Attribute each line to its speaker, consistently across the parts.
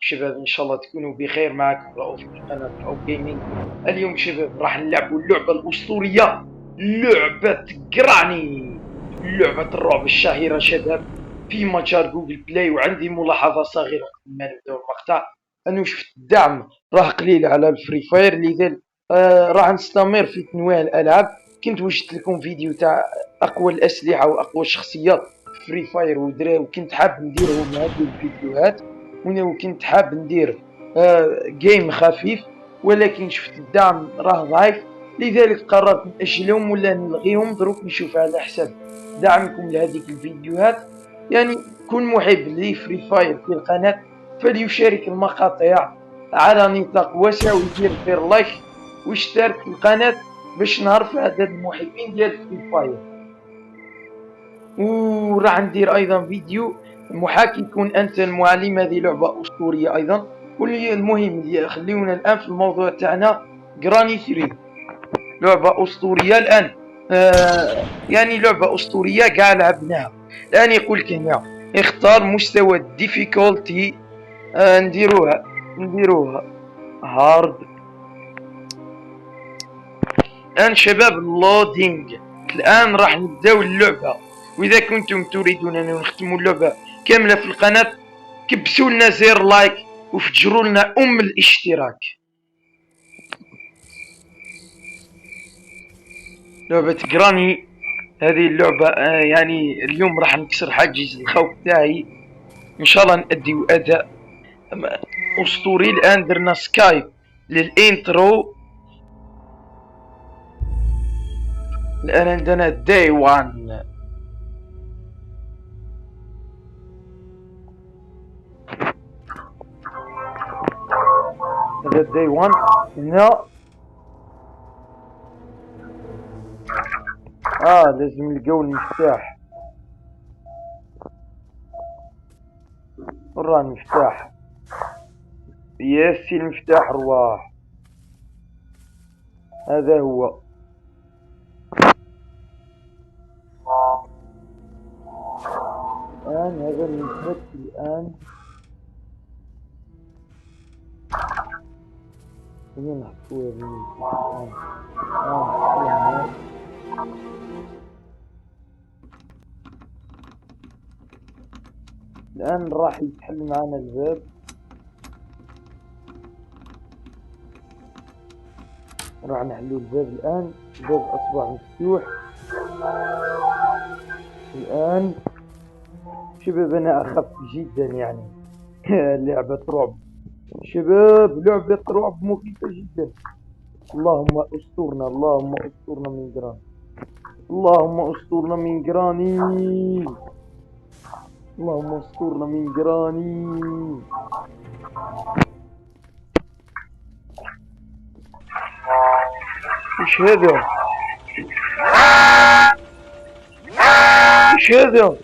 Speaker 1: شباب، ان شاء الله تكونوا بخير. معكم رؤوف في قناة رؤوف جيمنج. اليوم شباب راح نلعبوا اللعبة الأسطورية، لعبة جراني، لعبة الرعب الشهيرة شباب في متجر جوجل بلاي. وعندي ملاحظة صغيرة قبل ما نبدأ المقطع، أنه شفت الدعم راه قليل على الفري فاير، لذلك راح نستمر في تنويع الألعاب. كنت وجدت لكم فيديو تاع أقوى الأسلحة وأقوى الشخصيات في فري فاير وكنت حاب نديرهم هذه الفيديوهات. وكنت حاب ندير جيم خفيف، ولكن شفت الدعم راه ضعيف، لذلك قررت نأجلهم ولا نلغيهم. دروك نشوف على حسب دعمكم لهذه الفيديوهات. يعني كل محب لفري فاير في القناة فليشارك المقاطع على نطاق واسع، ويدير زر لايك ويشترك في القناة باش نعرف عدد المحبين ديال فري فاير. وراح ندير ايضا فيديو محاكي كون انت المعلم. هذه لعبة اسطورية ايضا. والمهم خليونا الان في الموضوع تاعنا. جراني 3 لعبة اسطورية الان. يعني لعبة اسطورية قاع لعبناها. الان يقول لك هنا اختار مستوى الديفيكولتي. نديروها هارد. الان شباب اللودينج. الان راح نبداو اللعبة. واذا كنتم تريدون ان نختموا اللعبة كاملة في القناة، كبسوا لنا زر لايك وفجروا لنا الاشتراك. لعبة جراني، هذه اللعبة يعني اليوم راح نكسر حاجز الخوف تاعي. ان شاء الله نأدي اداء اسطوري. الان درنا سكايب للانترو. الان عندنا داي وان. هذا داي وان. هنا لازم نلقاو المفتاح. ورا المفتاح. ياسي المفتاح رواح. هذا هو. الآن هذا المفك الآن. وين نحطوه الآن؟ نحطوه. الآن راح يتحل معنا الباب. راح نحلو الباب الآن. الباب أصبح مفتوح الآن. شباب أنا أخف جدا يعني. لعبة رعب شباب، لعبة رعب مخيفة جدا. اللهم استرنا، اللهم استرنا من جراني، اللهم استرنا من جراني، اللهم استرنا من جراني. ايش هذا؟ ايش هذا؟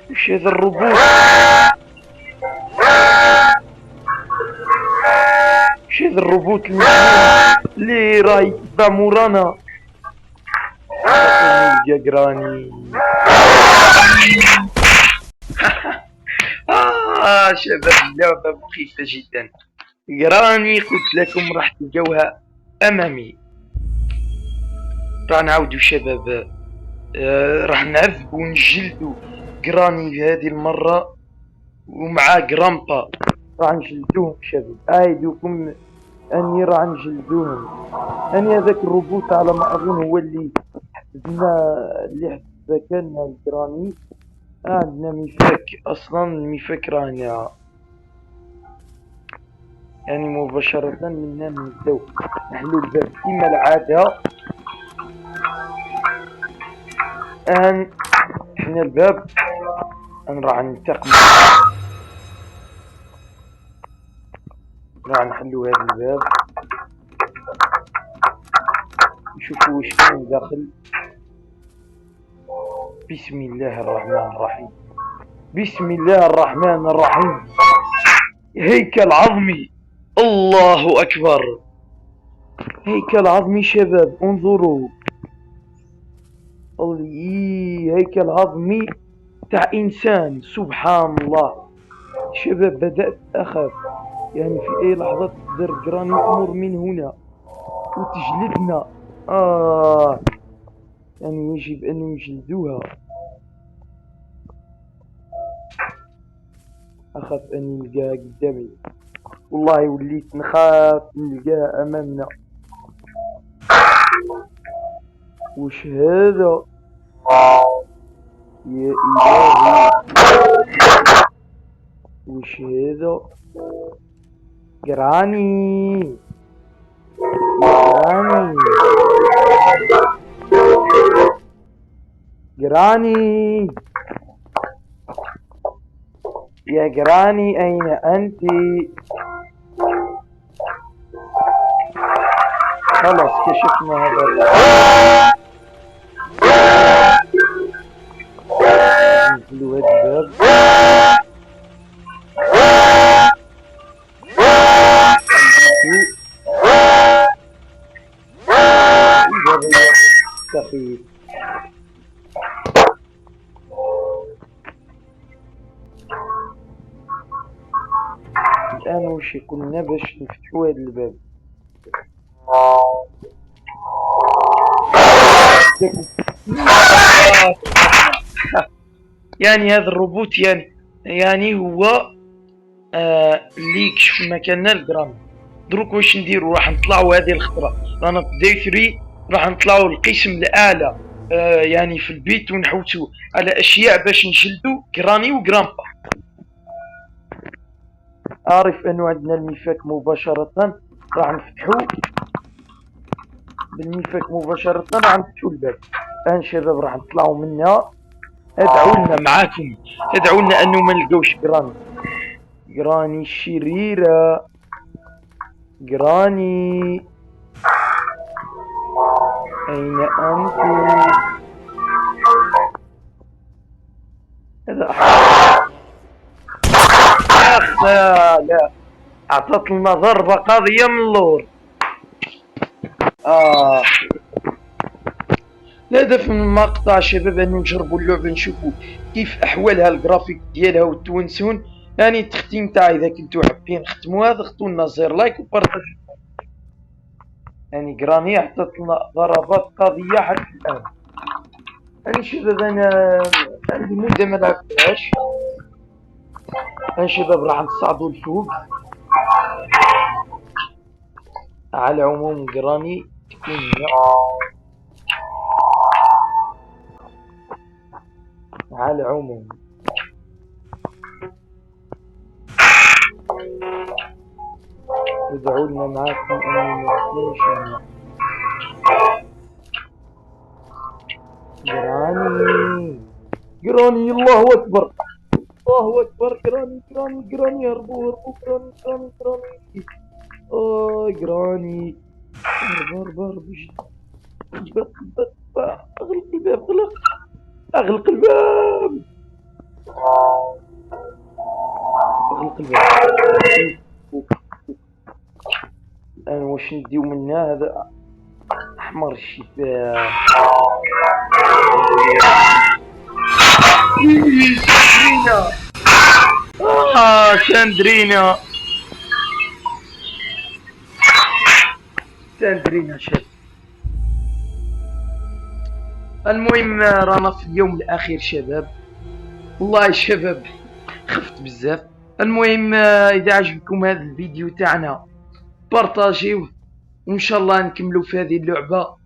Speaker 1: ايش هذا الروبوت؟ ايش هذا الروبوت اللي راهي يتبع مورانا؟ يا جراني. شباب اللعبة مخيفة جدا. جراني قلت لكم راح تلقوها امامي. راح نعاودو شباب. راح نعذبو ونجلدو جراني هذه المرة، ومع جرامبا راح نجلدوهم شباب. دوكم اني راح نجلدوهم. اني هذاك الروبوت على ما اظن هو اللي حسبنا، اللي حسب كان الجراني. عندنا ميفاك اصلا. ميفاك رانا يعني مباشرة منا نبداو نحلو الباب كما العادة. الان حنا الباب. راح ننتقم. راح نحلو هذا الباب نشوفوا واش كاين داخل. بسم الله الرحمن الرحيم. بسم الله الرحمن الرحيم. هيكل عظمي. الله أكبر. هيكل عظمي شباب، انظروا. هيكل عظمي تاع انسان. سبحان الله شباب، بدأت اخاف يعني في اي لحظة تقدر جراني تمر من هنا وتجلدنا. يعني يجب ان يجلدوها. اخاف ان نلقاها قدامي، والله وليت نخاف نلقاها امامنا. وش هذا يا الهي؟ وش هذا؟ قراني قراني قراني يا قراني، أين أنت؟ خلاص كشفنا هذا. نقفلوا هذا الباب. سخيف. الآن وش كنا باش نفتحوا هذا الباب؟ يعني هذا الروبوت يعني هو اللي يكشف مكاننا الجرام. دروك واش نديرو؟ راح نطلعوا هذه الخطرة، رانا في داي 3، راح نطلعوا القسم الأعلى يعني في البيت، ونحوسوا على أشياء باش نجلدوا جراني وجرامبا. أعرف أنه عندنا المفك مباشرة، راح نفتحوا بالمفك مباشرة، راح نفتحوا الباب. الآن شباب راح نطلعوا منها. ادعوا لنا معاكم، ادعوا لنا أنه ما نلقوش جراني الشريرة. جراني أين أنت؟ هذا لا أعطت لنا ضربة قاضية من اللور. الهدف من المقطع شباب أنه نجربوا اللعبة، نشوفوا كيف أحوالها، الجرافيك ديالها وتونسون. يعني التختيم تاعي إذا كنتو حابين نختموها ضغطوا لنا زر لايك وبارطاج. يعني جراني عطت لنا ضربات قاضية حتى الآن. يعني شباب أنا عندي مدة ما لعبتهاش. يعني شباب راح نصعدوا لفوق. على العموم جراني تكون على العموم ادعوا لنا معاكم اني ما نكونش هنا. جراني الله اكبر الله اكبر. جراني هربوا جراني هرب اغلق الباب اغلق الباب. الان واش نديو منا؟ هذا احمر الشفاه. ساندرينا شاب. المهم رانا في اليوم الاخير شباب، والله شباب خفت بزاف. المهم اذا عجبكم هذا الفيديو تاعنا بارطاجيوه، وان شاء الله نكملوا في هذه اللعبة.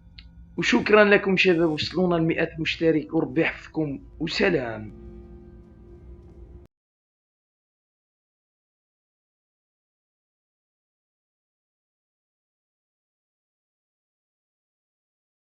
Speaker 1: وشكرا لكم شباب، وصلونا ل100 مشترك، وربي يحفظكم وسلام.